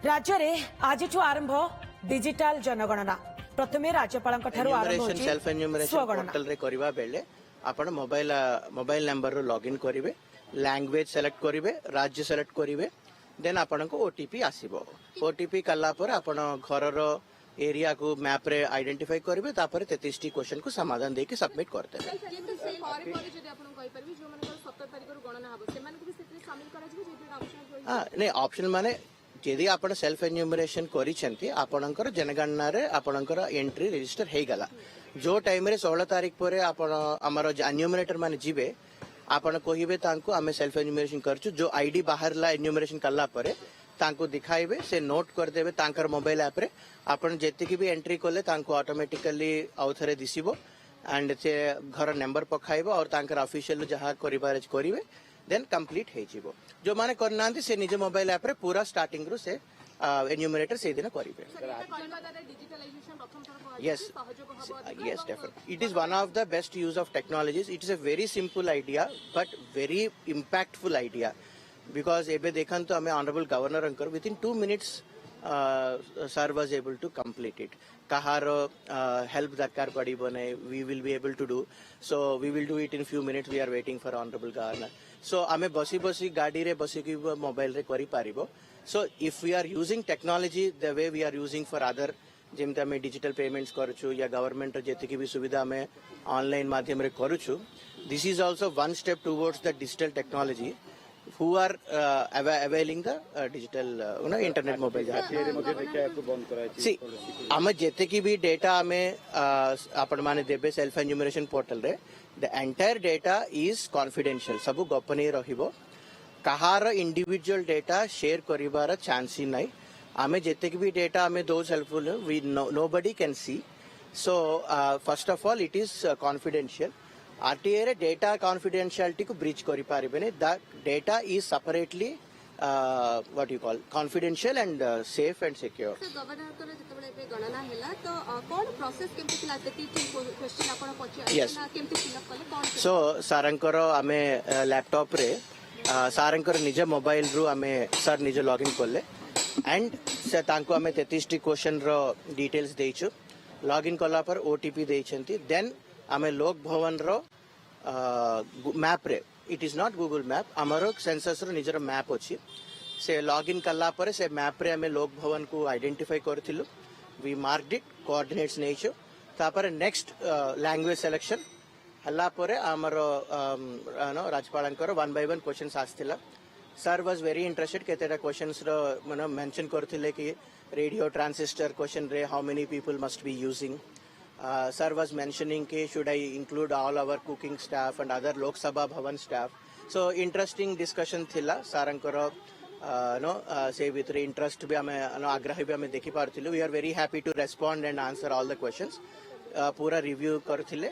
राज्य रे आज आरंभ डिजिटल जनगणना प्रथमे राज्यपाल सेल्फ एन्यूमरेशन पोर्टल रे करबा बेले आपण मोबाइल नंबर रो लॉगिन करिवे, लैंग्वेज सेलेक्ट करिवे, राज्य सेलेक्ट करिवे, देन आपण को ओटीपी आसीबो। ओटीपी कल्ला पर आपण घर रो एरिया को मैप रे आइडेंटिफाई करिवे, तापर 33 टी क्वेश्चन को समाधान देके सबमिट करते हैं। नहीं ऑप्शन माने यदि आपण सेल्फ एन्यूमरेशन करिसेंती आपणकर जनगणना रे आपणकर एंट्री रजिस्टर हे गला। जो टाइम रे 16 तारिख पर आपण हमर एन्यूमरेटर माने जिवे आपण कहिबे तांको आमे सेल्फ एन्यूमरेशन करछु, जो आईडी बाहर ला एन्यूमरेशन कल्ला परे तांको दिखाइबे, से नोट कर देबे तांकर मोबाइल ऐप रे आपण जेतिकी भी एंट्री करले तांको ऑटोमेटिकली आउथरे दिसिबो एंड से घर नंबर पखाइबो और तांकर ऑफिशियल जहा करिबार करिवे, देन कंप्लीट हे जीवो। जो माने करना से निज मोबाइल ऐप रे पूरा स्टार्टिंग रु से एन्यूमरेटर से दिन करिवे। Yes, definitely. It is one of the best use of technologies. It is a very simple idea, but very impactful idea. Because ebe dekhan to ame honorable governor ankar within 2 minutes, sir was able to complete it. Kahar help darkar padi bane, we will be able to do. So we will do it in few minutes. We are waiting for honorable governor. So ame basi gadi re basi ki mobile re kari paribo. So if we are using technology the way we are using for other जेमते आमे digital payments करूछु या government जेतिकी भी सुविधा आमे online माध्यम रे करूछु, this is also one step towards the digital technology who are availing the digital internet mobile सी आमे जेतिकी भी डेटा आमे आपण माने देबे सेल्फ एन्यूमरेशन पोर्टल रे the entire data is confidential, सब गोपनीय रहिबो, कहार इंडिविजुअल डेटा शेयर करिवार चांस ही नाही। आमे जेतिक भी डेटा आमे those helpful we nobody can see. So first of all it is confidential. RTA रे डेटा कॉन्फिडेंशियलिटी को ब्रीच करि पारिबे ने। The data is separately what you call confidential and safe and secure. Sir governor को जेतबेले पे गणना हैला तो कोन process केमति थिला तेती क्वेश्चन आपण पछ यस केमति फिलअप कले कोन। सो सारंकर आमे लैपटॉप रे सारंकर निज मोबाइल रु आमे सर निज लॉगिन करले एंड से तांको हमें 33 टी क्वेश्चन रो डिटेल्स देइछु। लॉगिन कला पर ओटीपी देइछंती, देन हमें लोक भवन रो मैप रे, it is not Google map, हमरो सेंसस रो निजर मैप अछि, से लॉगिन कला पर से मैप रे हमें लोक भवन को आइडेंटिफाई करथिलु, वी मार्क्ड इट, कोऑर्डिनेट्स नेइछु, तापर नेक्स्ट लैंग्वेज सिलेक्शन हल्ला पर हमरो नो राज्यपालंकर 1 by 1 क्वेश्चंस आस्थिला। सर वाज वेरी इंटरेस्टेड केतेटा क्वेश्चंस रो माने मेंशन करथिले कि रेडियो ट्रांसिस्टर क्वेश्चन रे how many people must be using. Sir was mentioning कि should I include all our cooking staff and other Lok Sabha भवन स्टाफ। सो इंटरेस्टिंग डिस्कशन थिला सारंकर no से भितर इंटरेस्ट भी हमें आग्रह भी हमें देखि पारथिलु। We are very happy to respond and answer all the questions. पूरा रिव्यू करथिले,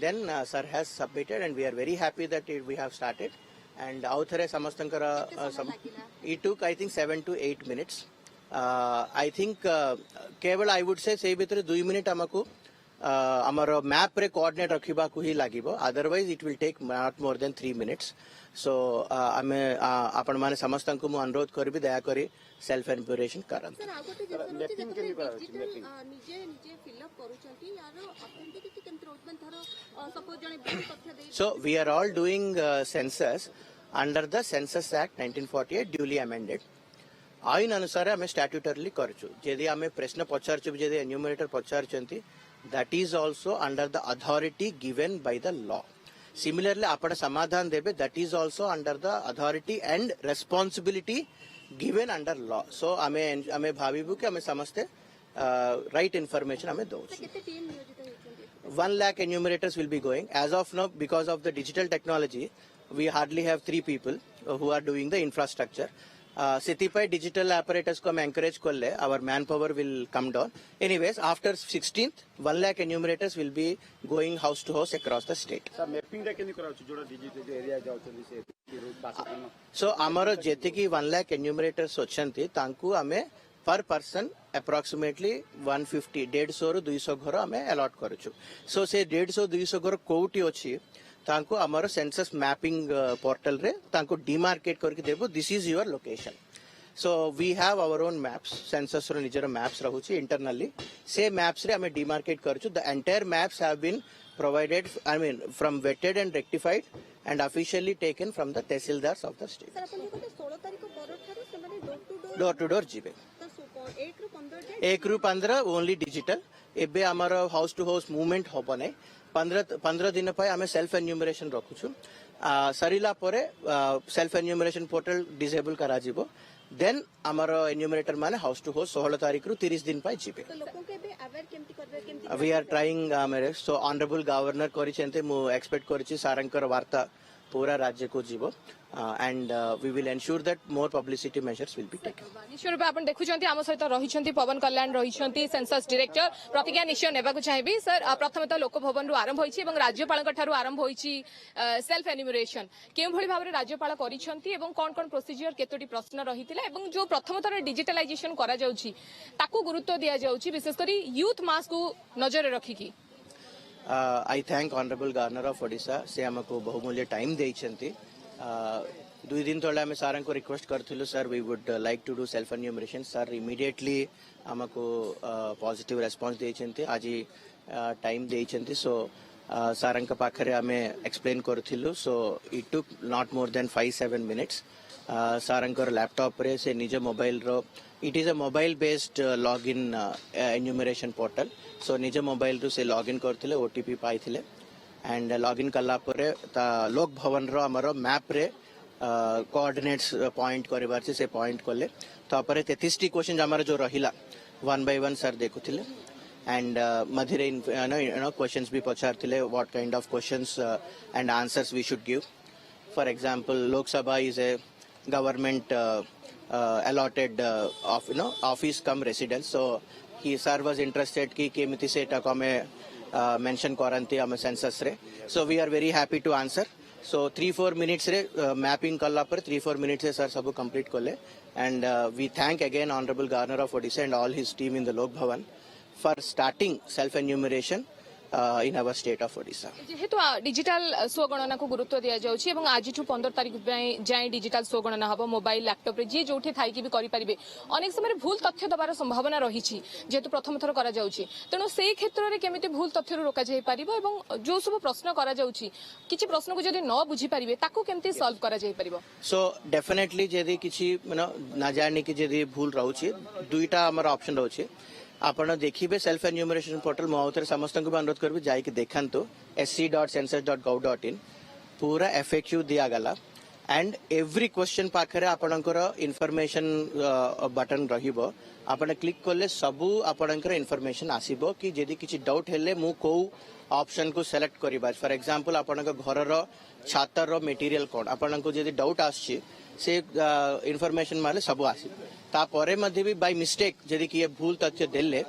then sir has submitted and we are very happy that we have started and outhare samastankara it took I think 7 to 8 minutes. I think केवल I would say से भितर 2 minute हमको हमर map रे coordinate रखिबा को ही लागिबो, otherwise it will take not more than 3 minutes. So आमे आपण माने समस्तंकु मु अनुरोध करबी दया करी सेल्फ एन्यूमरेशन करन। सर आगोटे मैपिंग केनि निजे फिल अप करूचंती यार ऑथेंटिसिटी केमति रोजबन थरो सपोज जने तथ्य दे। So we are all doing census under the Census Act 1948 duly amended. आइन अनुसार हमें स्टैट्यूटरली करछु। यदि हमें प्रश्न पचारछु, यदि enumerator पचारचंती, that is also under the authority given by the law. Similarly आपण समाधान देबे, that is also under the authority and responsibility given under law. So हमें भाविबु कि हमें समझते right information हमें दो। केते टीम नियोजित होइछंती? 1 lakh enumerators will be going. As of now, because of the digital technology, we hardly have 3 people who are doing the infrastructure. Setipai digital apparatus को हम encourage कर ले, our manpower will come down. Anyways, after 16th, 1 lakh enumerators will be going house to house across the state. Sir, mapping दा केनी कराउछु जोड़ा digital area जाउछन से पास। So हमर जेते की 1 lakh enumerators अछंती, तांकु हमें per person approximately 150 150 ରୁ 200 घर हमें allot करूछु। So से 150 200 घर कोउटी अछि तांको हमर सेंसस मैपिंग पोर्टल रे तांको डिमार्केट करके देबो, this is your location. So we have our own maps census रो निजर मैप्स रहउची इंटरनली से मैप्स रे हमें डिमार्केट करछु the entire maps have been provided I mean from vetted and rectified and officially taken from the tehsildars of the state sir अपन को 16 तारिख परठारो से माने door to door jibe 1 ରୁ 15 डे 1 ରୁ 15 ओनली डिजिटल एबे हमर हाउस टू हाउस मूवमेंट होबो नै 15 दिन पय हमें सेल्फ एन्यूमरेशन रखुछु सरिला परे सेल्फ एन्यूमरेशन पोर्टल डिसेबल करा जिवो देन हमर एन्यूमरेटर माने हाउस टू हाउस 16 तारिख रु 30 दिन पय जिबे तो लोगों के बे अवेयर केमती करबे केमती वी आर ट्राइंग मेरे सो ऑनरेबल गवर्नर करिसेंते मु एक्सपेक्ट करिछि सारंकर वार्ता पूरा राज्य को जीवो and we will ensure that more publicity measures will be taken निश्चय रूप आपण देखुछंती आम सहित रहिछंती पवन कल्याण रहिछंती सेंसस डायरेक्टर प्रतिज्ञा निश्चय नेबाकु चाहिबी सर प्रथमतः लोक भवन रु आरंभ होईछि एवं राज्यपालक ठारु आरंभ होईछि सेल्फ एन्यूमरेशन केउ भली भाबरे राज्यपाल करिछंती एवं कोन कोन प्रोसीजर केतोटी प्रश्न रहितिला एवं जो प्रथमतः डिजिटलाइजेशन करा जाउछि ताकू गुरुत्व दिया जाउछि विशेष करी यूथ मास को नजर रखिकी I thank honourable governor of Odisha से हमको बहुमूल्य टाइम देइछंती 2 दिन तले आम सार को रिक्वेस्ट करथिलु sir we would like to do self enumeration sir immediately हमको पॉजिटिव रेस्पॉन्स देइछंती आज टाइम देइछंती सो सारंग पाखरे आम एक्सप्लेन करथिलु so it took not more than 5-7 minutes सारंकर लैपटॉप रे से निज मोबाइल रो it is a mobile based login enumeration portal so निज मोबाइल रू से लॉगिन करथिले ओटीपी पाइथिले एंड लॉगिन कला परे ता लोक भवन रो हमरो मैप रे कोऑर्डिनेट्स पॉइंट करबार से पॉइंट करले तापरे 33 टी क्वेश्चन हमर जो रहिला 1 बाय 1 सर देखुथिले एंड मधिरे क्वेश्चंस भी पछारथिले what kind of questions and answers we should give for example Lok Sabha is a government allotted of office come residence so he sir was interested ki kemiti se eta ko ame mention koranti ame census re so we are very happy to answer so 3-4 minutes re mapping kalla par 3-4 minutes se sir sabu complete kolle and we thank again honorable governor of Odisha and all his team in the Lok Bhavan for starting self enumeration in our state of Odisha जेहेतु digital स्वगणना को गुरुत्व दिया जाउछि एवं आज 15 तारिख जाए digital स्वगणना हबो mobile laptop रे जे जोठी थाई कि भी करि परिबे अनेक समय भूल तथ्य दबार संभावना रहिछि जेहेतु प्रथम थर करा जाउछि तेणु सेही क्षेत्र रे केमिति भूल तथ्य रोका जाय परिबो एवं जो सब प्रश्न करा जाउछि किछि प्रश्न को जदि न बुझी परिबे ताको केमिति सॉल्व करा जाय परिबो सो डेफिनेटली जदि किछि ना जानि कि जदि भूल रहउछि दुईटा हमर ऑप्शन रहउछि आपण देखिबे सेल्फ एन्यूमरेशन पोर्टल महोदय समस्त को अनुरोध करबे जाई के देखंतु sc.census.gov.in पूरा FAQ दिया गला एंड एवरी क्वेश्चन पाखरे आपणकर इन्फॉर्मेशन बटन रहिबो आपण क्लिक करले सबु आपणकर इन्फॉर्मेशन आसीबो कि जदी किछि डाउट हेले मु को ऑप्शन को सिलेक्ट करिबा फॉर एग्जांपल आपणक घर रो छातर रो मटेरियल कोड आपणको जदी डाउट आछि से इन्फॉर्मेशन माले सबु आसी तापरे मध्ये भी बाय मिस्टेक जदी कि ये भूल तथ्य देले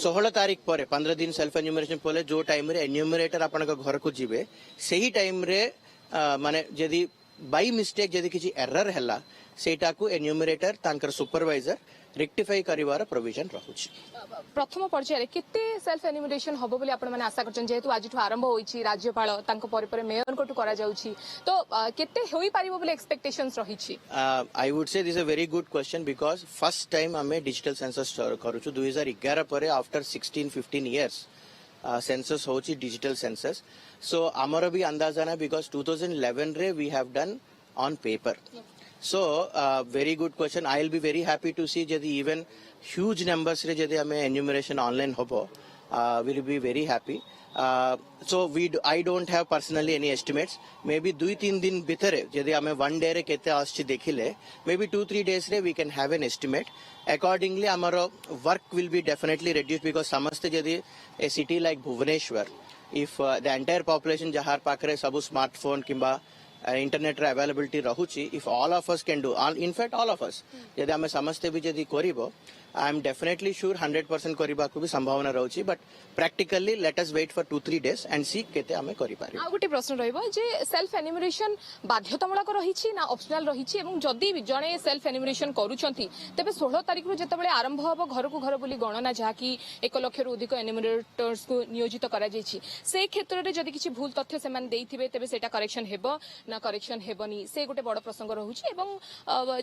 16 तारिख पर 15 दिन सेल्फ एन्यूमरेशन पले जो टाइम रे एन्यूमरेटर आपन घर को जीवे सही टाइम रे माने जदी बाय मिस्टेक जदी किछि एरर हैला सेटा को एन्यूमरेटर तांकर सुपरवाइजर रेक्टिफाई करिवार प्रोविजन रहउछि प्रथम पर्याय केते सेल्फ एन्यूमरेशन हबो बोली आपण माने आशा करछन जेहेतु आज आरंभ होईछि राज्यपाल तांको परे मेयर को करा जाउछि तो केते होई पारिबो बोली एक्सपेक्टेशंस रहिछि I would say this a very good question because first time हमें डिजिटल सेंसस करूछु 2011 परे आफ्टर 16-15 इयर्स सेंसस होछि डिजिटल सेंसस सो हमर भी अंदाजा ना बिकॉज 2011 रे we have done on paper so very good question I'll be very happy to see jedi even huge numbers re jedi ame enumeration online hobo will be very happy so I don't have personally any estimates maybe 2-3 दिन भितरे जदि ame one day रे केते आछि देखिले maybe 2-3 days रे we can have an estimate accordingly amaro work will be definitely reduced because samaste jadi a city like Bhubaneswar if the entire population jahar pakre sabu smartphone kimba internet रे availability रहुची if all of us can do in fact all of us यदि हमें समस्ते भी जदि करिवो I am definitely sure 100% करबा को भी संभावना रहउची but practically let us wait for 2-3 days and see केते हमें करि पारि आ गुटी प्रश्न रहइबो जे सेल्फ एन्यूमरेशन बाध्यतामूलक रहिछि ना ऑप्शनल रहिछि एवं जदि जणे सेल्फ एन्यूमरेशन करूछंती तबे 16 तारिख रु जेतबेले आरंभ हबो घर को घर बोली गणना जाकी 1 लाख रु अधिक एन्यूमरेटर्स को नियोजित करा जायछि से क्षेत्र रे जदि किछि भूल तथ्य से मान देइथिबे तबे सेटा करेक्शन हेबो ना करेक्शन हेबनी से गोटे बड़ प्रसंग रहुछि एवं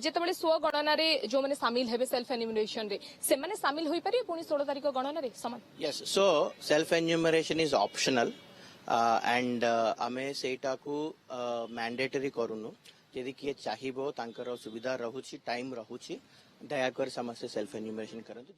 जेतेबेले स्व गणना रे जो माने शामिल हेबे सेल्फ एन्यूमरेशन रे से माने शामिल होई पारे पुनी 16 तारिख गणना रे समान yes so self enumeration is optional and आमे सेटा को मैंडेटरी करूनु यदि किए चाहिबो तांकर सुविधा रहुछि टाइम रहुछि दयाकर समस्त सेल्फ एन्यूमरेशन करंतु।